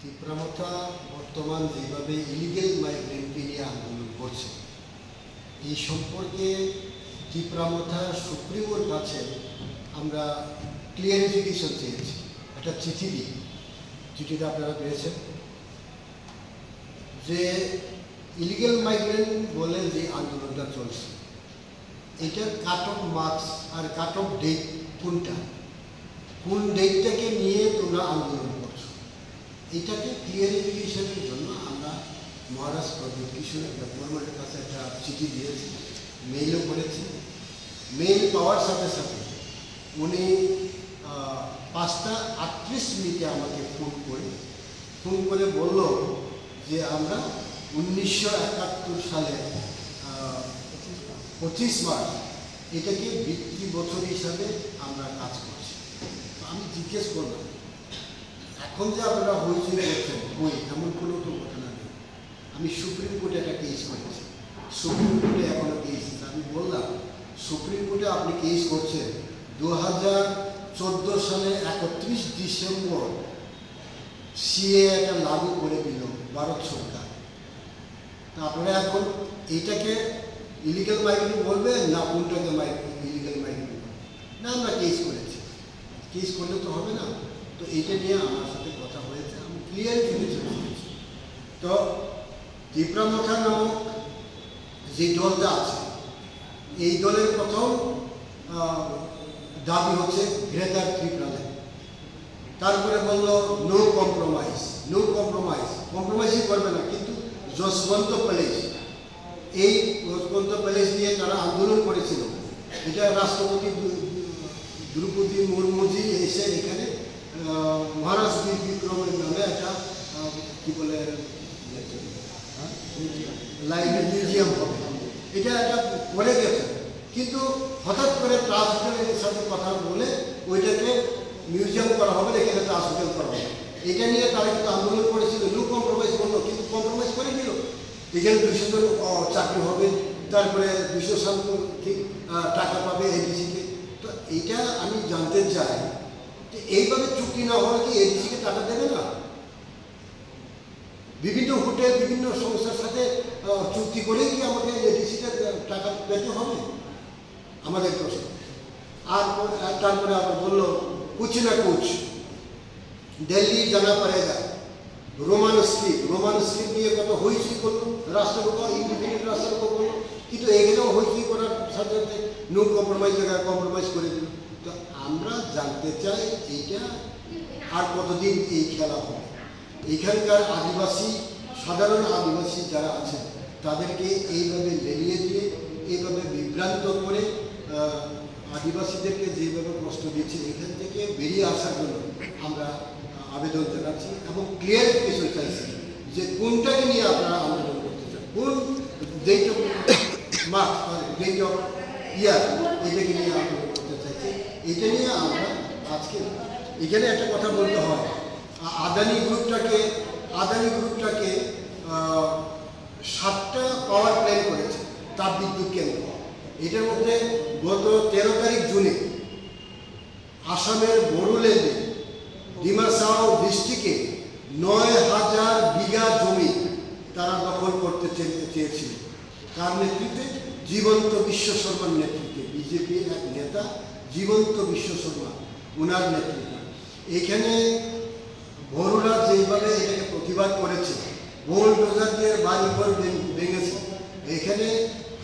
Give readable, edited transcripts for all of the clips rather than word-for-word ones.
তিপ্রামথা বর্তমান যেভাবে ইলিগেল মাইগ্রেন্টকে নিয়ে আন্দোলন করছে, এই সম্পর্কে তিপ্রামথা সুপ্রিমোর কাছে আমরা ক্লিয়ারিফিকেশন চেয়েছি। একটা চিঠি দিই, চিঠিটা আপনারা পেয়েছেন, যে ইলিগেল মাইগ্রেন্ট বলে যে আন্দোলনটা চলছে, এটার কাট অফ মার্কস আর কাট অফ ডেট কোনটা, কোন ডেটটাকে নিয়ে তোমরা আন্দোলন করছো, এটাকে ক্লিয়ারিফিকেশনের জন্য আমরা মহারাজ প্রদ্যুৎ কিশোর বর্মনের কাছে একটা চিঠি দিয়েছি, মেইলও করেছি। মেইল পাওয়ার সাথে সাথে উনি 5:38 আমাকে ফোন করে বলল যে আমরা 1971 সালে 25 মার্চ এটাকে বৃত্তি বছর হিসাবে আমরা কাজ করছি। তো আমি জিজ্ঞেস করলাম, এখন যে আপনারা হয়েছে করছেন বই, এমন কোনো তো ঘটনা নেই। আমি সুপ্রিম কোর্টে একটা কেস করেছি, সুপ্রিম কোর্টে এখনও কেস। আমি বললাম, সুপ্রিম কোর্টে আপনি কেস করছেন 2014 সালে 31 ডিসেম্বর সিএ একটা লাগু করে দিল ভারত সরকার। তা আপনারা এখন এইটাকে ইলিগাল মাইগ্রেন্ট বলবেন না কোনটাকে ইলিগাল মাইগ্রেন্ট বলবেন? না, আমরা কেস করেছি। কেস করলে তো হবে না। তো এইটা নিয়ে আমার সাথে কথা হয়েছে, আমি ক্লিয়ার করেছি। তো তিপ্রামথা নামক যে দলটা আছে, এই দলের প্রথম দাবি হচ্ছে গ্রেটার ত্রিপুরাল্যান্ড। তারপরে বলল নো কম্প্রোমাইজ, কম্প্রোমাইজই করবে না। কিন্তু যশবন্ত প্যালেস, এই যশবন্ত প্যালেস নিয়ে তারা আন্দোলন করেছিল। এটা রাষ্ট্রপতি দ্রৌপদী মুর্মুজি এসে এখানে মহারাজ বীর বিক্রমের নামে একটা কি বলে লাইব্রেরি মিউজিয়াম হবে, এটা একটা করে গেছে। কিন্তু হঠাৎ করে ট্রাস্ট হোটেলের সাথে কথা বলে ওইটাকে মিউজিয়াম করা হবে, এখানে ট্রাস্ট হোটেল করা হবে। এটা নিয়ে তারা কিন্তু আন্দোলন করেছিল, নো কম্প্রোমাইজ বললো, কিন্তু কম্প্রোমাইজ করে দিল। এখানে 200 জন চাকরি হবে, তারপরে 200 সাল ঠিক টাকা পাবে এডিসিকে। তো এইটা আমি জানতে চাই যে এইভাবে চুক্তি না হলে কি এডিসিকে টাকা দেবে না? বিভিন্ন হোটেল, বিভিন্ন সংস্থার সাথে চুক্তি করে কি আমাকে এডিসিকে টাকা পেতে হবে? আমাদের প্রশ্ন। আর তারপরে আবার বললো কুছ না কুছ দিল্লি জানা পড়েগা। রোমান স্ক্রিপ্ট নিয়ে কত হইচই করলো, রাষ্ট্রপতি ইন্ডিপেন্ডেন্ট রাষ্ট্রপতি করলো, কিন্তু এখানেও হইচই করার সাথে সাথে নো কম্প্রোমাইজ জায়গায় কম্প্রোমাইজ করে দিল। তো আমরা জানতে চাই এইটা আর কতদিন এই খেলা হবে। এখানকার আদিবাসী, সাধারণ আদিবাসী যারা আছেন তাদেরকে এইভাবে লেলিয়ে দিয়ে, এইভাবে বিভ্রান্ত করে আদিবাসীদেরকে যেভাবে কষ্ট দিচ্ছে, এখান থেকে বেরিয়ে আসার জন্য আমরা আবেদন জানাচ্ছি এবং ক্লিয়ারিফিকেশন চাইছি যে কোনটাকে নিয়ে আপনারা আন্দোলন করতে চান, কোন date of March, date of year, এটাকে নিয়ে আন্দোলন করতে চাইছি। এটা নিয়ে আমরা আজকে এখানে একটা কথা বলতে হয়, আদানি গ্রুপটাকে 7টা পাওয়ার প্ল্যান্ট করেছে, তাপবিদ্যুৎ কেন্দ্র। এটার মধ্যে গত 13 তারিখ জুনে আসামের বড়োল্যান্ডে ডিমাসাও ডিস্ট্রিক্টে 9,000 বিঘা জমি তারা দখল করতে চেয়েছিল। তার নেতৃত্বে জীবন্ত বিশ্ব শর্মার নেতৃত্বে, বিজেপির এক নেতা জীবন্ত বিশ্ব শর্মা, ওনার নেতৃত্বে। এখানে বড়োরা যেইভাবে এটাকে প্রতিবাদ করেছে, বোলডোজার দিয়ে বাড়িঘর ভেঙেছে, এখানে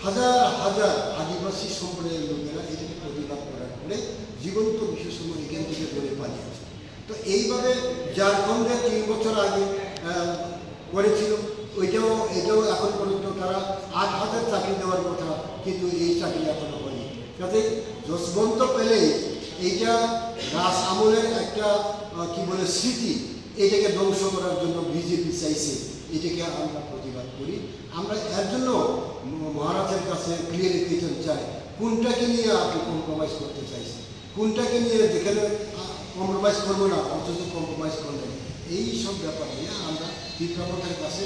হাজার হাজার আদিবাসী সম্প্রদায়ের লোকেরা এটাকে প্রতিবাদ করার পরে জীবন্ত বিশ্ব শর্মা এখান থেকে দৌড়ে পালিয়েছে। তো এইভাবে ঝাড়খণ্ডে 3 বছর আগে করেছিল, এটাও এখন পর্যন্ত তারা 8,000 চাকরি দেওয়ার কথা, কিন্তু এই চাকরি এখনো হয়নি। কাজে যশবন্ত পেলে এইটা রাজ আমলের একটা কি বলে স্মৃতি, এটাকে ধ্বংস করার জন্য বিজেপি চাইছে। এটাকে আমরা প্রতিবাদ করি। আমরা এর জন্য মহারাজের কাছে ক্লিয়ারিফিকেশন চাই, কোনটাকে নিয়ে আপনি কম্প্রোমাইজ করতে চাইছেন, কোনটাকে নিয়ে যেখানে কম্প্রোমাইজ করবো না অথচ কম্প্রোমাইজ করবেন, এই সব ব্যাপার নিয়ে আমরা তিপ্রামথার কাছে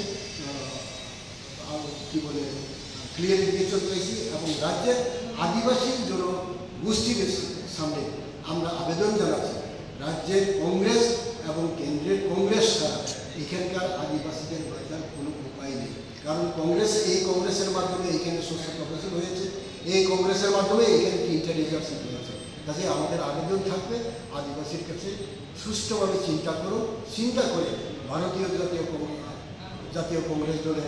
কি বলে ক্লিয়ারিফিকেশন চাইছি এবং রাজ্যের আদিবাসী জনগোষ্ঠীর সামনে আমরা আবেদন জানাচ্ছি, রাজ্যের কংগ্রেস এবং কেন্দ্রের কংগ্রেস ছাড়া এখানকার আদিবাসীদের বাঁচার কোনো উপায় নেই। কারণ এই কংগ্রেসের মাধ্যমে এখানে সোশ্যাল প্রফেশন হয়েছে, এই কংগ্রেসের মাধ্যমে এখানে 3টা রিজার্ভশিপ হয়েছে। কাজে আমাদের আবেদন থাকবে আদিবাসীর কাছে সুষ্ঠুভাবে চিন্তা করে ভারতীয় জাতীয় কংগ্রেস দলে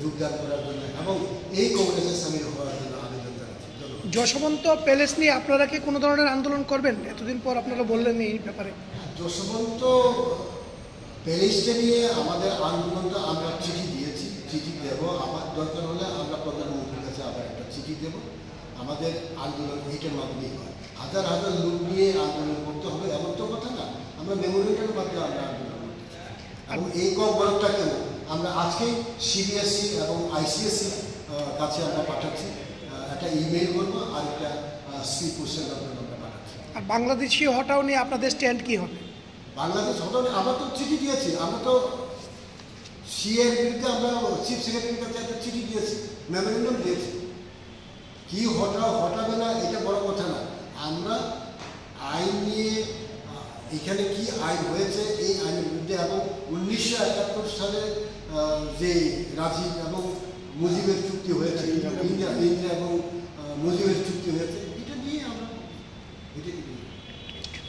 যোগদান করার জন্য এবং এই কংগ্রেসে সামিল হওয়ার জন্য আবেদন জানাচ্ছি। যশবন্ত প্যালেস নিয়ে আপনারা কি কোনো ধরনের আন্দোলন করবেন? এতদিন পর আপনারা বললেন এই ব্যাপারে। যশবন্ত প্যালেসটা নিয়ে আমাদের আন্দোলনটা আমরা চিঠি দেব, আবার দরকার হলে আমরা প্রধানমন্ত্রীর কাছে আবার একটা চিঠি দেব। আমাদের আন্দোলন এইটার মাধ্যমেই হয়। হাজার হাজার লোক নিয়ে আন্দোলন করতে হবে এমন তো কথা না। আমরা মেমোরিয়ালের মাধ্যমে আমরা আন্দোলন করতে চাই এবং এই বড়টাকেও আমরা আজকেই CBSE এবং ICSE কাছে আমরা পাঠাচ্ছি, একটা ইমেল করবো আর একটা স্পিড পোস্টের মাধ্যমে আমরা পাঠাচ্ছি। আর বাংলাদেশি হটাও নিয়ে আপনাদের স্ট্যান্ড কী হবে? বাংলাদেশ হটাও নিয়ে আমরা তো চিঠি দিয়েছি, আমরা তো CA-র বিরুদ্ধে আমরা চিফ সেক্রেটারির কাছে একটা চিঠি দিয়েছি, মেমোরেন্ডাম দিয়েছি। কি হটাবে না এটা বড় কথা না। আমরা আইন নিয়ে এখানে কি আইন হয়েছে এই আইনের বিরুদ্ধে এবং 1971 সালে যে রাজীব এবং মুজিবের চুক্তি হয়েছে, ইন্দিরা এবং মুজিবের চুক্তি